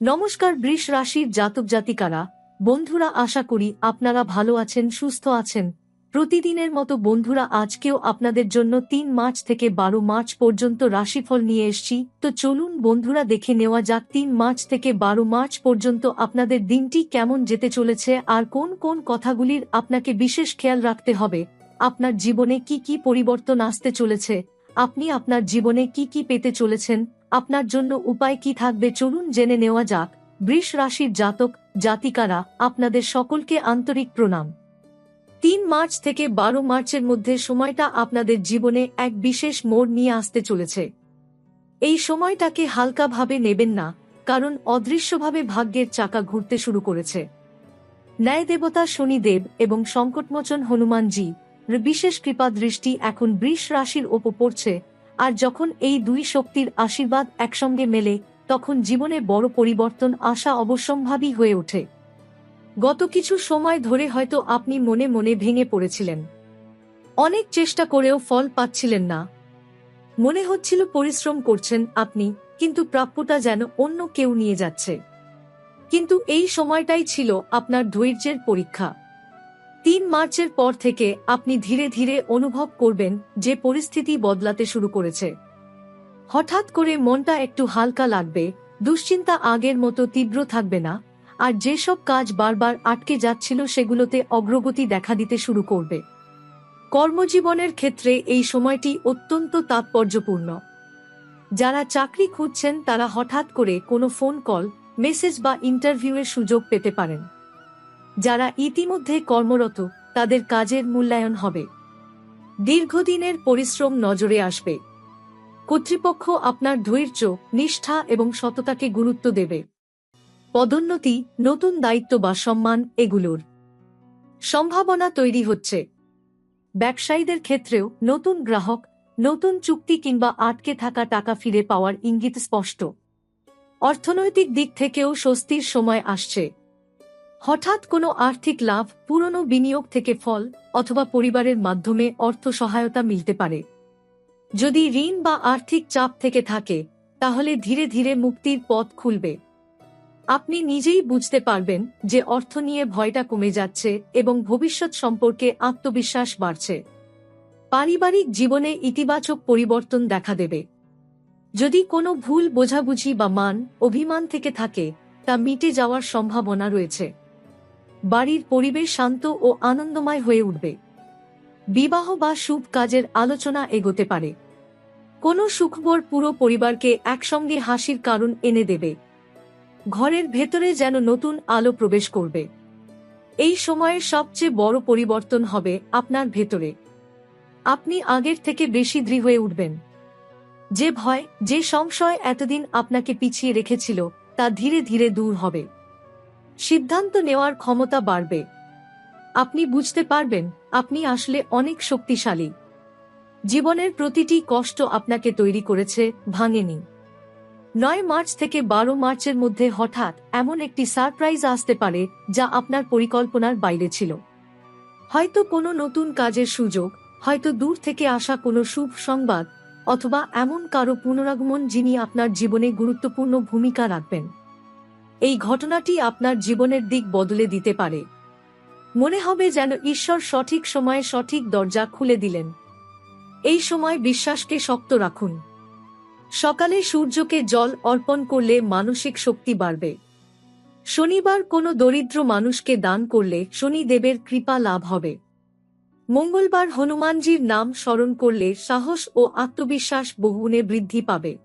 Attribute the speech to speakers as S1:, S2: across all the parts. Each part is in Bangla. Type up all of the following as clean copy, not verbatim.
S1: নমস্কার বৃষ রাশির জাতক জাতিকারা, বন্ধুরা, আশা করি আপনারা ভালো আছেন, সুস্থ আছেন। প্রতিদিনের মতো বন্ধুরা, আজকেও আপনাদের জন্য ৩ মার্চ থেকে ১২ মার্চ পর্যন্ত রাশিফল নিয়ে এসেছি। তো চলুন বন্ধুরা, দেখে নেওয়া যাক ৩ মার্চ থেকে ১২ মার্চ পর্যন্ত আপনাদের দিনটি কেমন যেতে চলেছে আর কোন কোন কথাগুলির আপনাকে বিশেষ খেয়াল রাখতে হবে। আপনার জীবনে কি কি পরিবর্তন আসতে চলেছে, আপনি আপনার জীবনে কি কি পেতে চলেছেন, আপনার জন্য উপায় কি থাকবে, চলুন জেনে নেওয়া যাক। বৃষ রাশির জাতক জাতিকারা, আপনাদের সকলকে আন্তরিক প্রণাম। ৩ মার্চ থেকে ১২ মার্চের মধ্যে সময়টা আপনাদের জীবনে এক বিশেষ মোড় নিয়ে আসতে চলেছে। এই সময়টাকে হালকাভাবে নেবেন না, কারণ অদৃশ্যভাবে ভাগ্যের চাকা ঘুরতে শুরু করেছে। ন্যায় দেবতা শনিদেব এবং সংকটমোচন হনুমানজি বিশেষ কৃপা দৃষ্টি এখন বৃষ রাশির ওপর পড়ছে। আর যখন এই দুই শক্তির আশীর্বাদ একসঙ্গে মেলে, তখন জীবনে বড় পরিবর্তন আসা অবশ্যম্ভাবী হয়ে ওঠে। গত কিছু সময় ধরে হয়তো আপনি মনে মনে ভেঙে পড়েছিলেন, অনেক চেষ্টা করেও ফল পাচ্ছিলেন না। মনে হচ্ছিল পরিশ্রম করছেন আপনি, কিন্তু প্রাপ্যটা যেন অন্য কেউ নিয়ে যাচ্ছে। কিন্তু এই সময়টাই ছিল আপনার ধৈর্যের পরীক্ষা। ৩ মার্চের পর থেকে আপনি ধীরে ধীরে অনুভব করবেন যে পরিস্থিতি বদলাতে শুরু করেছে। হঠাৎ করে মনটা একটু হালকা লাগবে, দুশ্চিন্তা আগের মতো তীব্র থাকবে না, আর যেসব কাজ বারবার আটকে যাচ্ছিল সেগুলোতে অগ্রগতি দেখা দিতে শুরু করবে। কর্মজীবনের ক্ষেত্রে এই সময়টি অত্যন্ত তাৎপর্যপূর্ণ। যারা চাকরি খুঁজছেন তারা হঠাৎ করে কোনো ফোন কল, মেসেজ বা ইন্টারভিউয়ের সুযোগ পেতে পারেন। যারা ইতিমধ্যে কর্মরত, তাদের কাজের মূল্যায়ন হবে। দীর্ঘদিনের পরিশ্রম নজরে আসবে। কর্তৃপক্ষ আপনার ধৈর্য, নিষ্ঠা এবং সততাকে গুরুত্ব দেবে। পদোন্নতি, নতুন দায়িত্ব বা সম্মান, এগুলোর সম্ভাবনা তৈরি হচ্ছে। ব্যবসায়ীদের ক্ষেত্রেও নতুন গ্রাহক, নতুন চুক্তি কিংবা আটকে থাকা টাকা ফিরে পাওয়ার ইঙ্গিত স্পষ্ট। অর্থনৈতিক দিক থেকেও স্বস্তির সময় আসছে। হঠাৎ কোনো আর্থিক লাভ, পুরনো বিনিয়োগ থেকে ফল, অথবা পরিবারের মাধ্যমে অর্থ সহায়তা মিলতে পারে। যদি ঋণ বা আর্থিক চাপ থেকে থাকে, তাহলে ধীরে ধীরে মুক্তির পথ খুলবে। আপনি নিজেই বুঝতে পারবেন যে অর্থ নিয়ে ভয়টা কমে যাচ্ছে এবং ভবিষ্যৎ সম্পর্কে আত্মবিশ্বাস বাড়ছে। পারিবারিক জীবনে ইতিবাচক পরিবর্তন দেখা দেবে। যদি কোনো ভুল বোঝাবুঝি বা মান অভিমান থেকে থাকে, তা মিটে যাওয়ার সম্ভাবনা রয়েছে। বাড়ির পরিবেশ শান্ত ও আনন্দময় হয়ে উঠবে। বিবাহ বা শুভ কাজের আলোচনা এগোতে পারে। কোনো সুখবর পুরো পরিবারকে একসঙ্গে হাসির কারণ এনে দেবে। ঘরের ভেতরে যেন নতুন আলো প্রবেশ করবে। এই সময়ের সবচেয়ে বড় পরিবর্তন হবে আপনার ভেতরে। আপনি আগের থেকে বেশি দৃঢ় হয়ে উঠবেন। যে ভয়, যে সংশয় এতদিন আপনাকে পিছিয়ে রেখেছিল, তা ধীরে ধীরে দূর হবে। সিদ্ধান্ত নেওয়ার ক্ষমতা বাড়বে। আপনি বুঝতে পারবেন আপনি আসলে অনেক শক্তিশালী। জীবনের প্রতিটি কষ্ট আপনাকে তৈরি করেছে, ভাঙেনি। ৯ মার্চ থেকে ১২ মার্চের মধ্যে হঠাৎ এমন একটি সারপ্রাইজ আসতে পারে যা আপনার পরিকল্পনার বাইরে ছিল। হয়তো কোনো নতুন কাজের সুযোগ, হয়তো দূর থেকে আসা কোনো শুভ সংবাদ, অথবা এমন কারো পুনরাগমন যিনি আপনার জীবনে গুরুত্বপূর্ণ ভূমিকা রাখবেন। এই ঘটনাটি আপনার জীবনের দিক বদলে দিতে পারে। মনে হবে যেন ঈশ্বর সঠিক সময়ে সঠিক দরজা খুলে দিলেন। এই সময় বিশ্বাসকে শক্ত রাখুন। সকালে সূর্যকে জল অর্পণ করলে মানসিক শক্তি বাড়বে। শনিবার কোনো দরিদ্র মানুষকে দান করলে শনিদেবের কৃপা লাভ হবে। মঙ্গলবার হনুমানজির নাম স্মরণ করলে সাহস ও আত্মবিশ্বাস বহুগুণে বৃদ্ধি পাবে।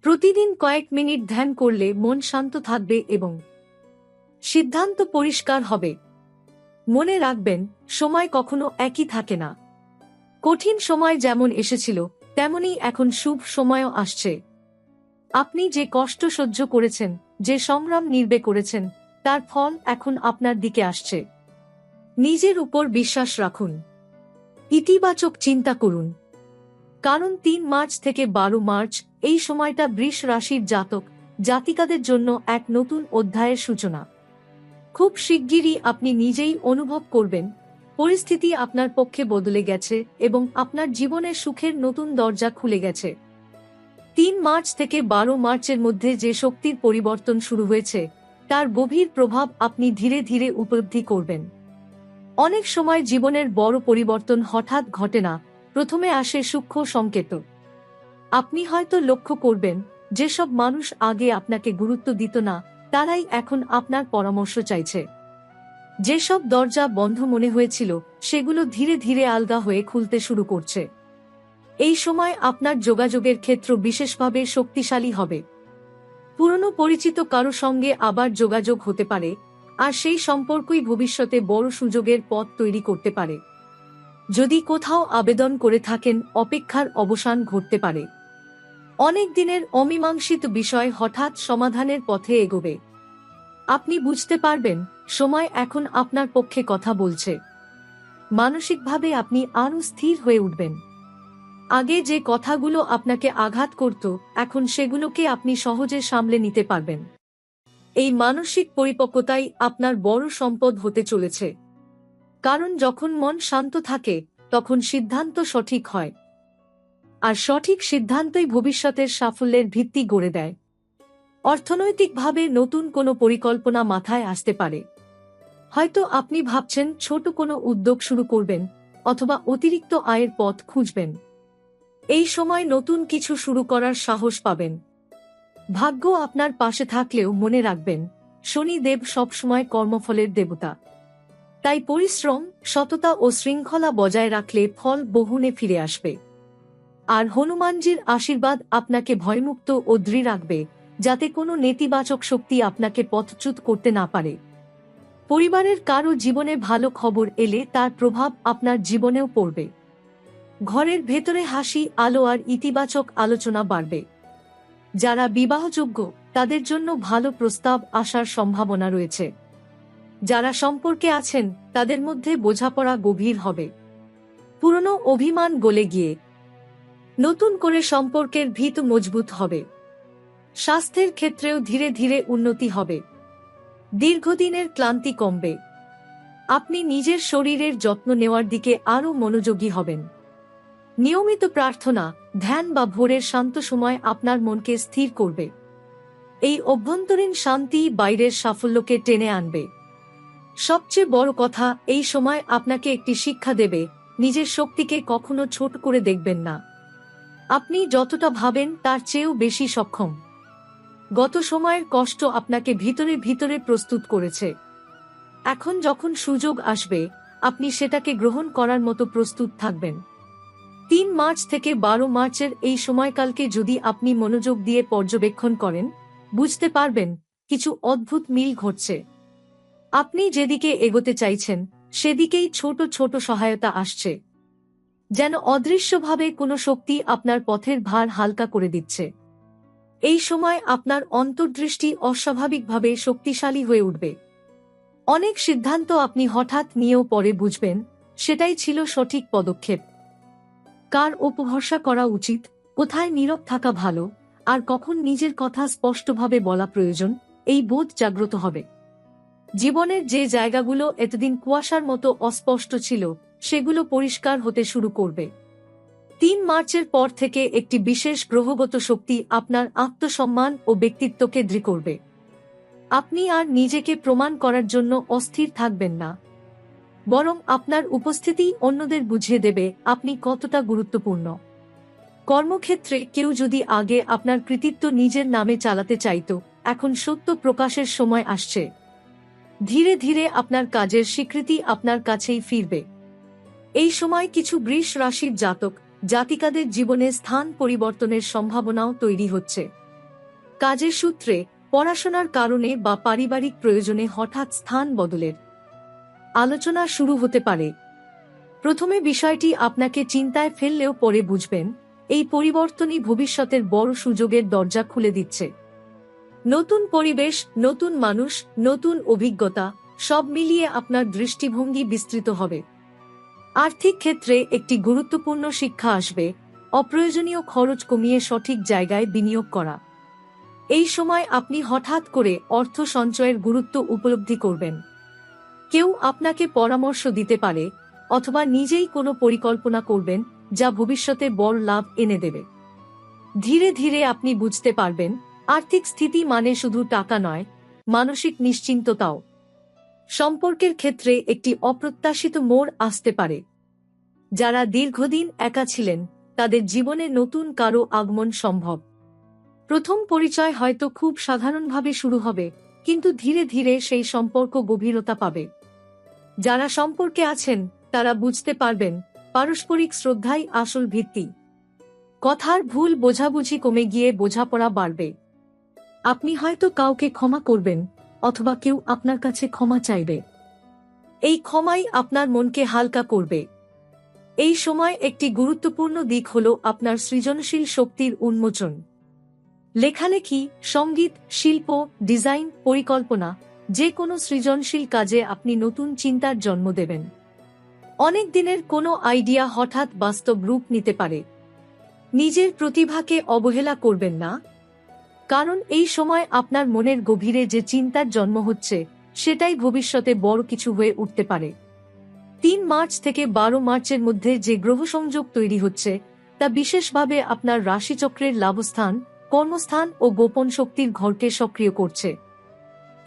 S1: প্রতিদিন কয়েক মিনিট ধ্যান করলে মন শান্ত থাকবে এবং সিদ্ধান্ত পরিষ্কার হবে। মনে রাখবেন, সময় কখনো একই থাকে না। কঠিন সময় যেমন এসেছিল, তেমনি এখন শুভ সময়ও আসছে। আপনি যে কষ্ট সহ্য করেছেন, যে সংগ্রাম নির্বে করেছেন, তার ফল এখন আপনার দিকে আসছে। নিজের উপর বিশ্বাস রাখুন। ইতিবাচক চিন্তা করুন। কারণ ৩ মার্চ থেকে ১২ মার্চ এই সময়টা বৃষ রাশির জাতক জাতিকাদের জন্য এক নতুন অধ্যায়ের সূচনা। খুব শিগগিরই আপনি নিজেই অনুভব করবেন পরিস্থিতি আপনার পক্ষে বদলে গেছে এবং আপনার জীবনের সুখের নতুন দরজা খুলে গেছে। 3 মার্চ থেকে 12 মার্চের মধ্যে যে শক্তির পরিবর্তন শুরু হয়েছে তার গভীর প্রভাব আপনি ধীরে ধীরে উপলব্ধি করবেন। অনেক সময় জীবনের বড় পরিবর্তন হঠাৎ ঘটে না, প্রথমে আসে সূক্ষ্ম সংকেত। আপনি হয়তো লক্ষ্য করবেন যেসব মানুষ আগে আপনাকে গুরুত্ব দিত না তারাই এখন আপনার পরামর্শ চাইছে। যেসব দরজা বন্ধ মনে হয়েছিল সেগুলো ধীরে ধীরে আলগা হয়ে খুলতে শুরু করছে। এই সময় আপনার যোগাযোগের ক্ষেত্র বিশেষভাবে শক্তিশালী হবে। পুরনো পরিচিত কারো সঙ্গে আবার যোগাযোগ হতে পারে, আর সেই সম্পর্কই ভবিষ্যতে বড় সুযোগের পথ তৈরি করতে পারে। যদি কোথাও আবেদন করে থাকেন, অপেক্ষার অবসান ঘটতে পারে। অনেক দিনের অমীমাংসিত বিষয় হঠাৎ সমাধানের পথে এগোবে। আপনি বুঝতে পারবেন সময় এখন আপনার পক্ষে কথা বলছে। মানসিকভাবে আপনি আরও স্থির হয়ে উঠবেন। আগে যে কথাগুলো আপনাকে আঘাত করত এখন সেগুলোকে আপনি সহজে সামলে নিতে পারবেন। এই মানসিক পরিপক্কতাই আপনার বড় সম্পদ হতে চলেছে। কারণ যখন মন শান্ত থাকে তখন সিদ্ধান্ত সঠিক হয়, আর সঠিক সিদ্ধান্তই ভবিষ্যতের সাফল্যের ভিত্তি গড়ে দেয়। অর্থনৈতিকভাবে নতুন কোনো পরিকল্পনা মাথায় আসতে পারে। হয়তো আপনি ভাবছেন ছোট কোনো উদ্যোগ শুরু করবেন অথবা অতিরিক্ত আয়ের পথ খুঁজবেন। এই সময় নতুন কিছু শুরু করার সাহস পাবেন। ভাগ্য আপনার পাশে থাকলেও মনে রাখবেন শনি দেব সবসময় কর্মফলের দেবতা। তাই পরিশ্রম, সততা ও শৃঙ্খলা বজায় রাখলে ফল বহুগুণে ফিরে আসবে। আর হনুমানজির আশীর্বাদ আপনাকে ভয়মুক্ত ও দৃঢ় রাখবে, যাতে কোনো নেতিবাচক শক্তি আপনাকে পথচ্যুত করতে না পারে। পরিবারের কারো জীবনে ভালো খবর এলে তার প্রভাব আপনার জীবনেও পড়বে। ঘরের ভেতরে হাসি, আলো আর ইতিবাচক আলোচনা বাড়বে। যারা বিবাহযোগ্য তাদের জন্য ভালো প্রস্তাব আসার সম্ভাবনা রয়েছে। যারা সম্পর্কে আছেন তাদের মধ্যে বোঝাপড়া গভীর হবে। পুরনো অভিমান গলে গিয়ে নতুন করে সম্পর্কের ভিত মজবুত হবে। স্বাস্থ্যের ক্ষেত্রেও ধীরে ধীরে উন্নতি হবে। দীর্ঘদিনের ক্লান্তি কমবে। আপনি নিজের শরীরের যত্ন নেওয়ার দিকে আরও মনোযোগী হবেন। নিয়মিত প্রার্থনা, ধ্যান বা ভোরের শান্ত সময় আপনার মনকে স্থির করবে। এই অভ্যন্তরীণ শান্তি বাইরের সাফল্যকে টেনে আনবে। সবচেয়ে বড় কথা, এই সময় আপনাকে একটি শিক্ষা দেবে, নিজের শক্তিকে কখনো ছোট করে দেখবেন না। আপনি যতটা ভাবেন তার চেয়েও বেশি সক্ষম। গত সময়ের কষ্ট আপনাকে ভিতরে ভিতরে প্রস্তুত করেছে। এখন যখন সুযোগ আসবে আপনি সেটাকে গ্রহণ করার মতো প্রস্তুত থাকবেন। 3 মার্চ থেকে 12 মার্চের এই সময়কালকে যদি আপনি মনোযোগ দিয়ে পর্যবেক্ষণ করেন, বুঝতে পারবেন কিছু অদ্ভুত মিল ঘটছে। আপনি যেদিকে এগোতে চাইছেন সেদিকেই ছোট ছোট সহায়তা আসছে, যেন অদৃশ্যভাবে কোনো শক্তি আপনার পথের ভার হালকা করে দিচ্ছে। এই সময় আপনার অন্তর্দৃষ্টি অস্বাভাবিকভাবে শক্তিশালী হয়ে উঠবে। অনেক সিদ্ধান্ত আপনি হঠাৎ নিয়েও পরে বুঝবেন সেটাই ছিল সঠিক পদক্ষেপ। কার ওপর ভরসা করা উচিত, কোথায় নীরব থাকা ভালো, আর কখন নিজের কথা স্পষ্টভাবে বলা প্রয়োজন, এই বোধ জাগ্রত হবে। জীবনের যে জায়গাগুলো এতদিন কুয়াশার মতো অস্পষ্ট ছিল সেগুলো পরিষ্কার হতে শুরু করবে। 3 মার্চের পর থেকে একটি বিশেষ গ্রহগত শক্তি আপনার আত্মসম্মান ও ব্যক্তিত্বকে দৃঢ় করবে। আপনি আর নিজেকে প্রমাণ করার জন্য অস্থির থাকবেন না, বরং আপনার উপস্থিতি অন্যদের বুঝিয়ে দেবে আপনি কতটা গুরুত্বপূর্ণ। কর্মক্ষেত্রে কেউ যদি আগে আপনার কৃতিত্ব নিজের নামে চালাতে চাইত, এখন সত্য প্রকাশের সময় আসছে। ধীরে ধীরে আপনার কাজের স্বীকৃতি আপনার কাছেই ফিরবে। এই সময় কিছু বৃষ রাশির জাতক জাতিকাদের জীবনে স্থান পরিবর্তনের সম্ভাবনাও তৈরি হচ্ছে। কাজের সূত্রে, পড়াশোনার কারণে বা পারিবারিক প্রয়োজনে হঠাৎ স্থান বদলের আলোচনা শুরু হতে পারে। প্রথমে বিষয়টি আপনাকে চিন্তায় ফেললেও পরে বুঝবেন এই পরিবর্তনই ভবিষ্যতের বড় সুযোগের দরজা খুলে দিচ্ছে। নতুন পরিবেশ, নতুন মানুষ, নতুন অভিজ্ঞতা, সব মিলিয়ে আপনার দৃষ্টিভঙ্গি বিস্তৃত হবে। আর্থিক ক্ষেত্রে একটি গুরুত্বপূর্ণ শিক্ষা আসবে, অপ্রয়োজনীয় খরচ কমিয়ে সঠিক জায়গায় বিনিয়োগ করা। এই সময় আপনি হঠাৎ করে অর্থ সঞ্চয়ের গুরুত্ব উপলব্ধি করবেন। কেউ আপনাকে পরামর্শ দিতে পারে অথবা নিজেই কোনো পরিকল্পনা করবেন যা ভবিষ্যতে বড় লাভ এনে দেবে। ধীরে ধীরে আপনি বুঝতে পারবেন আর্থিক স্থিতি মানে শুধু টাকা নয়, মানসিক নিশ্চিন্ততাও। সম্পর্কের ক্ষেত্রে একটি অপ্রত্যাশিত মোড় আসতে পারে। যারা দীর্ঘদিন একা ছিলেন তাদের জীবনে নতুন কারো আগমন সম্ভব। প্রথম পরিচয় হয়তো খুব সাধারণভাবে শুরু হবে, কিন্তু ধীরে ধীরে সেই সম্পর্ক গভীরতা পাবে। যারা সম্পর্কে আছেন তারা বুঝতে পারবেন পারস্পরিক শ্রদ্ধাই আসল ভিত্তি। কথার ভুল বোঝাবুঝি কমে গিয়ে বোঝাপড়া বাড়বে। আপনি হয়তো কাউকে ক্ষমা করবেন, অথবা কেউ আপনার কাছে ক্ষমা চাইবে। এই ক্ষমাই আপনার মনকে হালকা করবে। এই সময় একটি গুরুত্বপূর্ণ দিক হল আপনার সৃজনশীল শক্তির উন্মোচন। লেখালেখি, সঙ্গীত, শিল্প, ডিজাইন, পরিকল্পনা, যে কোনো সৃজনশীল কাজে আপনি নতুন চিন্তার জন্ম দেবেন। অনেক দিনের কোনো আইডিয়া হঠাৎ বাস্তব রূপ নিতে পারে। নিজের প্রতিভাকে অবহেলা করবেন না, কারণ এই সময় আপনার মনের গভীরে যে চিন্তার জন্ম হচ্ছে সেটাই ভবিষ্যতে বড় কিছু হয়ে উঠতে পারে। ৩ মার্চ থেকে ১২ মার্চের মধ্যে যে গ্রহ সংযোগ তৈরি হচ্ছে তা বিশেষভাবে আপনার রাশিচক্রের লাভস্থান, কর্মস্থান ও গোপন শক্তির ঘরকে সক্রিয় করছে।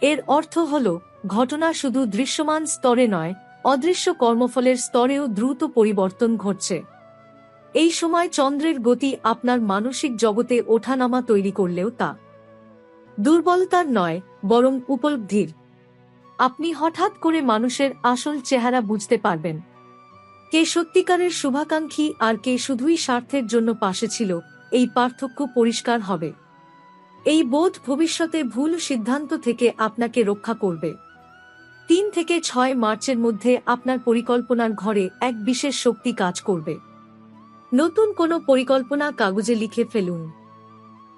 S1: এর অর্থ হল ঘটনা শুধু দৃশ্যমান স্তরে নয়, অদৃশ্য কর্মফলের স্তরেও দ্রুত পরিবর্তন ঘটছে। এই সময় চন্দ্রের গতি আপনার মানসিক জগতে ওঠানামা তৈরি করলেও তা দুর্বলতার নয়, বরং উপলব্ধির। আপনি হঠাৎ করে মানুষের আসল চেহারা বুঝতে পারবেন। কে সত্যিকারের শুভাকাঙ্ক্ষী আর কে শুধুই স্বার্থের জন্য পাশে ছিল, এই পার্থক্য পরিষ্কার হবে। এই বোধ ভবিষ্যতে ভুল সিদ্ধান্ত থেকে আপনাকে রক্ষা করবে। ৩ থেকে ৬ মার্চের মধ্যে আপনার পরিকল্পনার ঘরে এক বিশেষ শক্তি কাজ করবে। নতুন কোনো পরিকল্পনা কাগজে লিখে ফেলুন।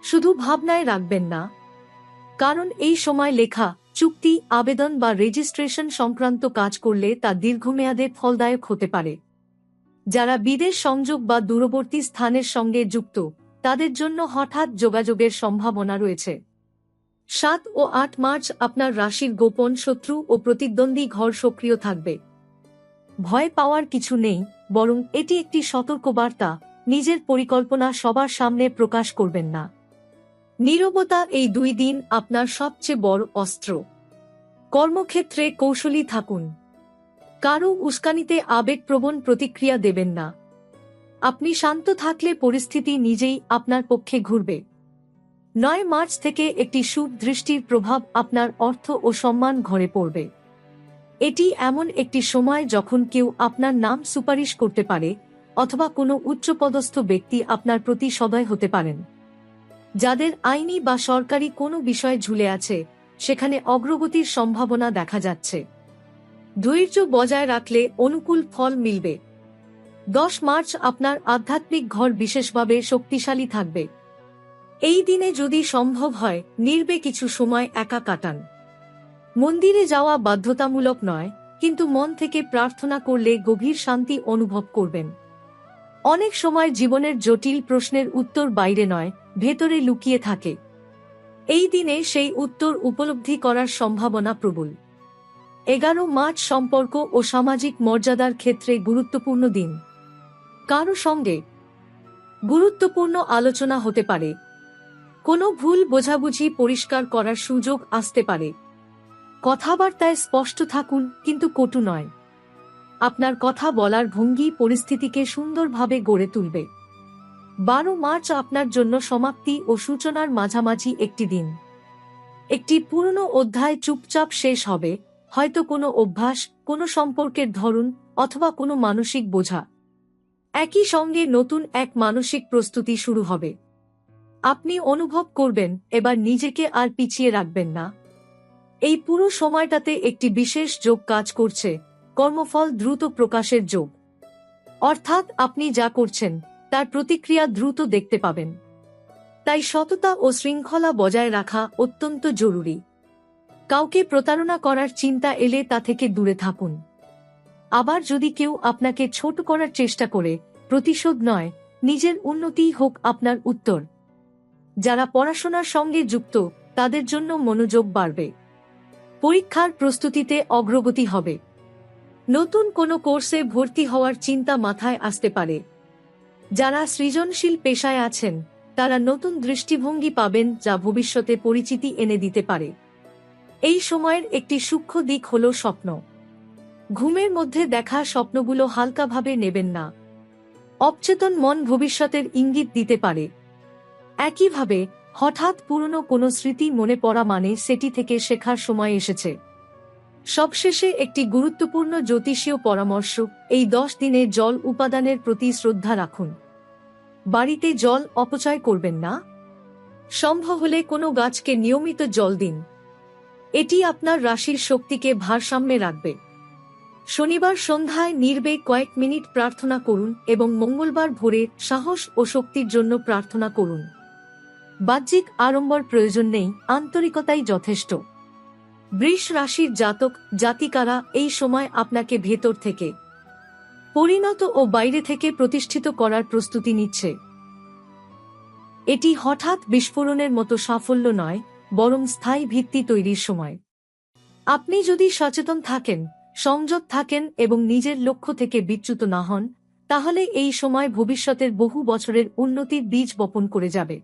S1: শুধু ভাবনায় রাখবেন না, কারণ এই সময় লেখা, চুক্তি, আবেদন বা রেজিস্ট্রেশন সংক্রান্ত কাজ করলে তা দীর্ঘমেয়াদে ফলদায়ক হতে পারে। যারা বিদেশ সংযোগ বা দূরবর্তী স্থানের সঙ্গে যুক্ত তাদের জন্য হঠাৎ যোগাযোগের সম্ভাবনা রয়েছে। ৭ ও ৮ মার্চ আপনার রাশির গোপন শত্রু ও প্রতিদ্বন্দ্বী ঘর সক্রিয় থাকবে। ভয় পাওয়ার কিছু নেই, বরং এটি একটি সতর্কবার্তা। নিজের পরিকল্পনা সবার সামনে প্রকাশ করবেন না। নীরবতা এই ২ দিন আপনার সবচেয়ে বড় অস্ত্র। কর্মক্ষেত্রে কৌশলী থাকুন। কারো উস্কানিতে আবেগপ্রবণ প্রতিক্রিয়া দেবেন না। আপনি শান্ত থাকলে পরিস্থিতি নিজেই আপনার পক্ষে ঘুরবে। ৯ মার্চ থেকে একটি শুভ দৃষ্টির প্রভাব আপনার অর্থ ও সম্মান ঘরে পড়বে। এটি এমন একটি সময় যখন কেউ আপনার নাম সুপারিশ করতে পারে, অথবা কোনো উচ্চপদস্থ ব্যক্তি আপনার প্রতি সদয় হতে পারেন। যাদের আইনি বা সরকারি কোনো বিষয় ঝুলে আছে সেখানে অগ্রগতির সম্ভাবনা দেখা যাচ্ছে। ধৈর্য বজায় রাখলে অনুকূল ফল মিলবে। ১০ মার্চ আপনার আধ্যাত্মিক ঘর বিশেষভাবে শক্তিশালী থাকবে। এই দিনে যদি সম্ভব হয় নীরবে কিছু সময় একা কাটান। মন্দিরে যাওয়া বাধ্যতামূলক নয়, কিন্তু মন থেকে প্রার্থনা করলে গভীর শান্তি অনুভব করবেন। অনেক সময় জীবনের জটিল প্রশ্নের উত্তর বাইরে নয়, ভেতরে লুকিয়ে থাকে। এই দিনে সেই উত্তর উপলব্ধি করার সম্ভাবনা প্রবল। ১১ মার্চ সম্পর্ক ও সামাজিক মর্যাদার ক্ষেত্রে গুরুত্বপূর্ণ দিন। কারো সঙ্গে গুরুত্বপূর্ণ আলোচনা হতে পারে। কোনো ভুল বোঝাবুঝি পরিষ্কার করার সুযোগ আসতে পারে। কথাবার্তায় স্পষ্ট থাকুন, কিন্তু কটু নয়। আপনার কথা বলার ভঙ্গি পরিস্থিতিকে সুন্দরভাবে গড়ে তুলবে। ১২ মার্চ আপনার জন্য সমাপ্তি ও সূচনার মাঝামাঝি একটি দিন। একটি পুরনো অধ্যায় চুপচাপ শেষ হবে, হয়তো কোনো অভ্যাস, কোনো সম্পর্কের ধরন, অথবা কোনো মানসিক বোঝা। একই সঙ্গে নতুন এক মানসিক প্রস্তুতি শুরু হবে। আপনি অনুভব করবেন এবার নিজেকে আর পিছিয়ে রাখবেন না। এই পুরো সময়টাতে একটি বিশেষ যোগ কাজ করছে, কর্মফল দ্রুত প্রকাশের যোগ। অর্থাৎ আপনি যা করছেন তার প্রতিক্রিয়া দ্রুত দেখতে পাবেন। তাই সততা ও শৃঙ্খলা বজায় রাখা অত্যন্ত জরুরি। কাউকে প্রতারণা করার চিন্তা এলে তা থেকে দূরে থাকুন। আবার যদি কেউ আপনাকে ছোট করার চেষ্টা করে, প্রতিশোধ নয়, নিজের উন্নতিই হোক আপনার উত্তর। যারা পড়াশোনার সঙ্গে যুক্ত তাদের জন্য মনোযোগ বাড়বে। পরীক্ষার প্রস্তুতিতে অগ্রগতি হবে। নতুন কোনো কোর্সে ভর্তি হওয়ার চিন্তা মাথায় আসতে পারে। যারা সৃজনশীল পেশায় আছেন তারা নতুন দৃষ্টিভঙ্গি পাবেন যা ভবিষ্যতে পরিচিতি এনে দিতে পারে। এই সময়ের একটি সূক্ষ্ম দিক হল স্বপ্ন। ঘুমের মধ্যে দেখা স্বপ্নগুলো হালকাভাবে নেবেন না। অবচেতন মন ভবিষ্যতের ইঙ্গিত দিতে পারে। একইভাবে হঠাৎ পুরনো কোনো স্মৃতি মনে পড়া মানে সেটি থেকে শেখার সময় এসেছে। সবশেষে একটি গুরুত্বপূর্ণ জ্যোতিষীয় পরামর্শ, এই 10 দিনে জল উপাদানের প্রতি শ্রদ্ধা রাখুন। বাড়িতে জল অপচয় করবেন না। সম্ভব হলে কোনো গাছকে নিয়মিত জল দিন। এটি আপনার রাশির শক্তিকে ভারসাম্যে রাখবে। শনিবার সন্ধ্যায় নির্বে কয়েক মিনিট প্রার্থনা করুন এবং মঙ্গলবার ভোরে সাহস ও শক্তির জন্য প্রার্থনা করুন। বাহ্যিক আড়ম্বর প্রয়োজন নেই, আন্তরিকতাই যথেষ্ট। বৃষ রাশির জাতক জাতিকারা এই সময় আপনাকে ভেতর থেকে পরিণত ও বাইরে থেকে প্রতিষ্ঠিত করার প্রস্তুতি নিচ্ছে। এটি হঠাৎ বিস্ফোরণের মতো সাফল্য নয়, বরং স্থায়ী ভিত্তি তৈরির সময়। আপনি যদি সচেতন থাকেন, সংযত থাকেন এবং নিজের লক্ষ্য থেকে বিচ্যুত না হন, তাহলে এই সময় ভবিষ্যতের বহু বছরের উন্নতির বীজ বপন করে যাবে।